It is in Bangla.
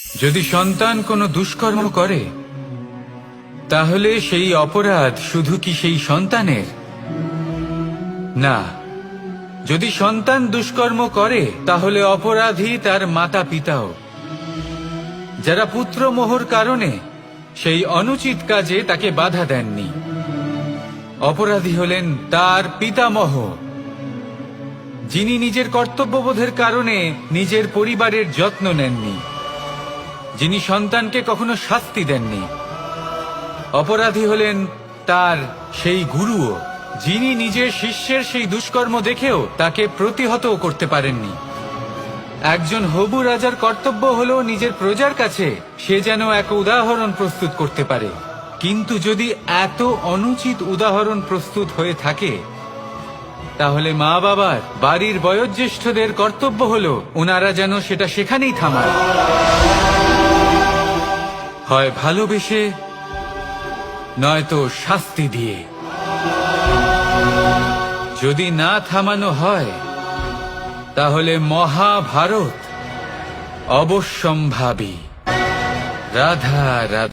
যদি সন্তান কোনো দুষ্কর্ম করে তাহলে সেই অপরাধ শুধু কি সেই সন্তানের? না, যদি সন্তান দুষ্কর্ম করে তাহলে অপরাধী তার মাতা পিতাও, যারা পুত্রমোহর কারণে সেই অনুচিত কাজে তাকে বাধা দেননি। অপরাধী হলেন তার পিতামহ, যিনি নিজের কর্তব্যবোধের কারণে নিজের পরিবারের যত্ন নেননি, যিনি সন্তানকে কখনো শাস্তি দেননি। অপরাধী হলেন তার সেই গুরুও, যিনি নিজের শিষ্যের সেই দুষ্কর্ম দেখেও তাকে প্রতিহত করতে পারেননি। একজন হবু রাজার কর্তব্য হলো নিজের প্রজার কাছে সে যেন এক উদাহরণ প্রস্তুত করতে পারে, কিন্তু যদি এত অনুচিত উদাহরণ প্রস্তুত হয়ে থাকে তাহলে মা বাবার, বাড়ির বয়োজ্যেষ্ঠদের কর্তব্য হলো ওনারা যেন সেটা সেখানেই থামায়, হয় ভালোবেসে নয়তো শাস্তি দিয়ে। যদি না থামানো হয় তাহলে মহাভারত অবশ্যম্ভাবী। রাধা রাধা।